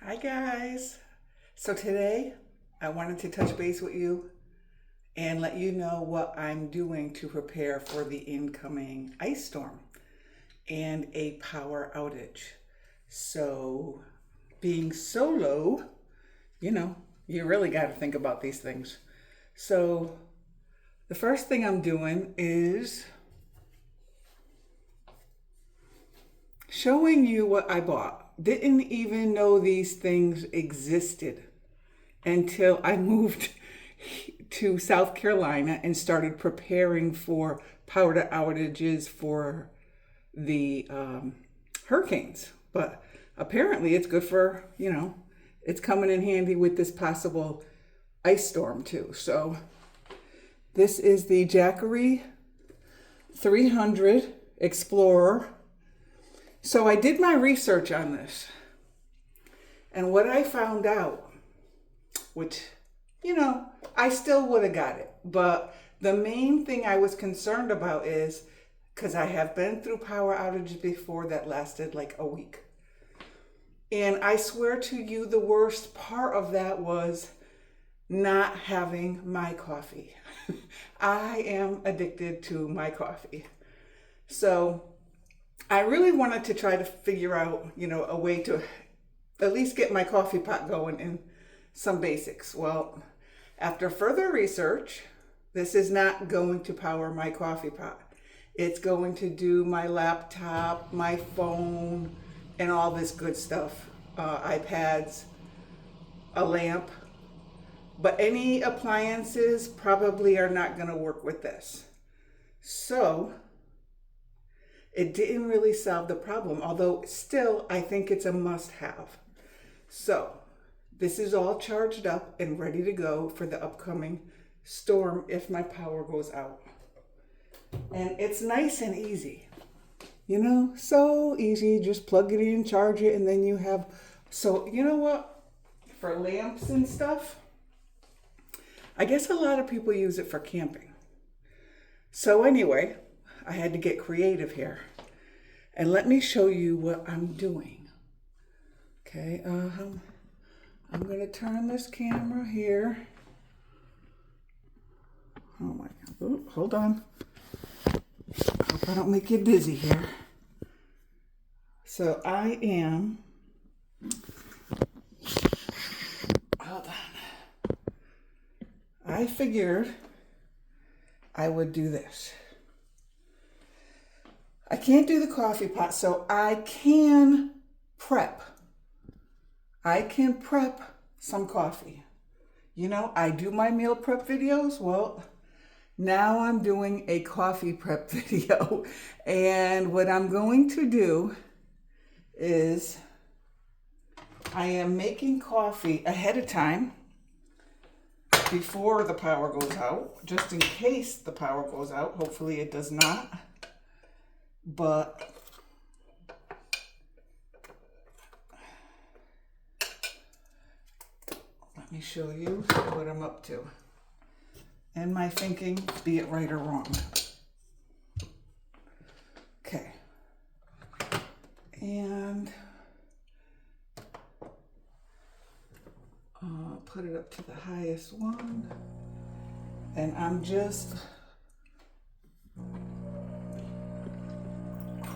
Hi guys. So today I wanted to touch base with you and let you know what I'm doing to prepare for the incoming ice storm and a power outage. So being solo, you really got to think about these things. So the first thing I'm doing is showing you what I bought. Didn't even know these things existed until I moved to South Carolina and started preparing for power outages for the hurricanes. But apparently it's good for, it's coming in handy with this possible ice storm too. So this is the Jackery 300 Explorer. So I did my research on this, and what I found out, which, I still would have got it, but the main thing I was concerned about is, because I have been through power outages before that lasted like a week. And I swear to you, the worst part of that was not having my coffee. I am addicted to my coffee. So I really wanted to try to figure out, a way to at least get my coffee pot going and some basics. Well, after further research, this is not going to power my coffee pot. It's going to do my laptop, my phone, and all this good stuff. iPads, a lamp. But any appliances probably are not going to work with this. So it didn't really solve the problem, although still I think it's a must-have. So this is all charged up and ready to go for the upcoming storm if my power goes out. And it's nice and easy, so easy. Just plug it in, charge it, and then you have, so you know what? For lamps and stuff, I guess a lot of people use it for camping. So anyway, I had to get creative here. And let me show you what I'm doing. Okay, I'm going to turn this camera here. Oh my God, ooh, hold on. Hope I don't make you dizzy here. So I am, hold on. I figured I would do this. I can't do the coffee pot, so I can prep. I can prep some coffee. I do my meal prep videos. Well, now I'm doing a coffee prep video. And what I'm going to do is I am making coffee ahead of time before the power goes out, just in case the power goes out. Hopefully it does not. But let me show you what I'm up to and my thinking, be it right or wrong. Okay. And put it up to the highest one. And I'm just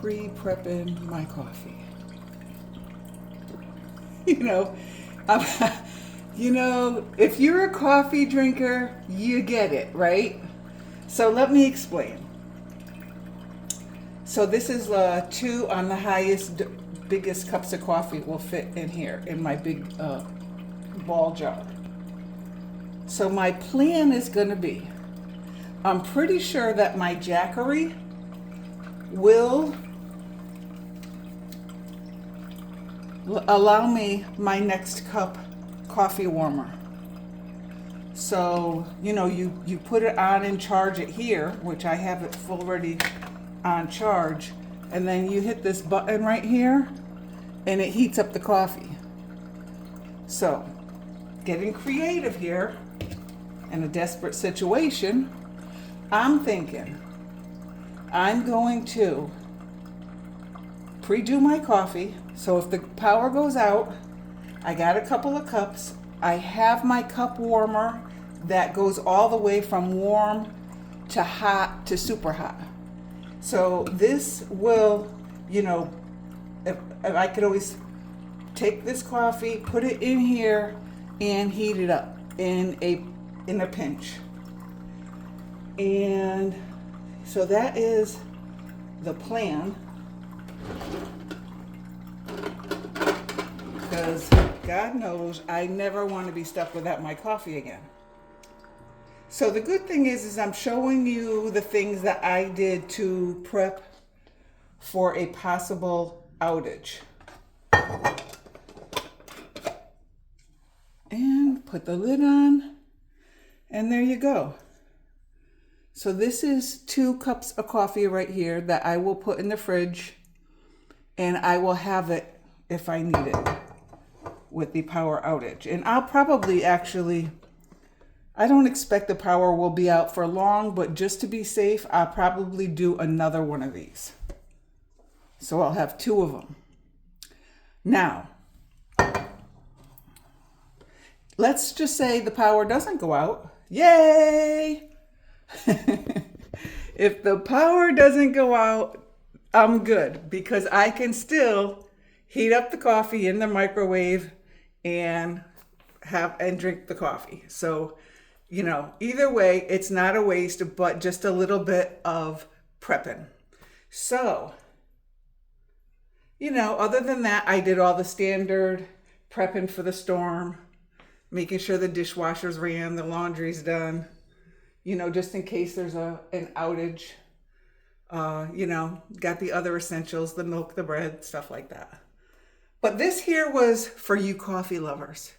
pre-prepping my coffee. If you're a coffee drinker, you get it, right? So let me explain. So this is 2 on the highest, biggest cups of coffee will fit in here in my big ball jar. So my plan is going to be, I'm pretty sure that my Jackery will allow me my next cup coffee warmer. So, you put it on and charge it here, which I have it full ready on charge, and then you hit this button right here and it heats up the coffee. So, getting creative here in a desperate situation, I'm thinking I'm going to pre-do my coffee. So if the power goes out, I got a couple of cups. I have my cup warmer that goes all the way from warm to hot to super hot. So this will, you know, if I could always take this coffee, put it in here, and heat it up in a pinch. And so that is the plan. Because God knows I never want to be stuck without my coffee again. So the good thing is I'm showing you the things that I did to prep for a possible outage. And put the lid on, and there you go. So this is 2 cups of coffee right here that I will put in the fridge, and I will have it if I need it with the power outage. And I'll probably actually, I don't expect the power will be out for long, but just to be safe, I'll probably do another one of these. So I'll have 2 of them. Now, let's just say the power doesn't go out. Yay! If the power doesn't go out, I'm good because I can still heat up the coffee in the microwave and drink the coffee. So, you know, either way, it's not a waste, but just a little bit of prepping. So, you know, other than that, I did all the standard prepping for the storm, making sure the dishwasher's ran, the laundry's done, you know, just in case there's an outage. You know, got the other essentials, the milk, the bread, stuff like that. But this here was for you coffee lovers.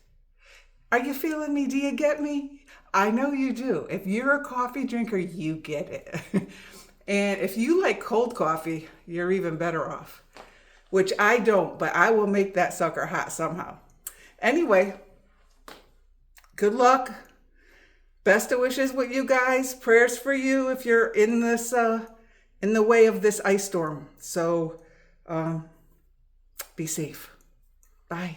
Are you feeling me? Do you get me? I know you do. If you're a coffee drinker, you get it. And if you like cold coffee, you're even better off. Which I don't, but I will make that sucker hot somehow. Anyway, good luck. Best of wishes with you guys. Prayers for you if you're in this, in the way of this ice storm. So, be safe. Bye.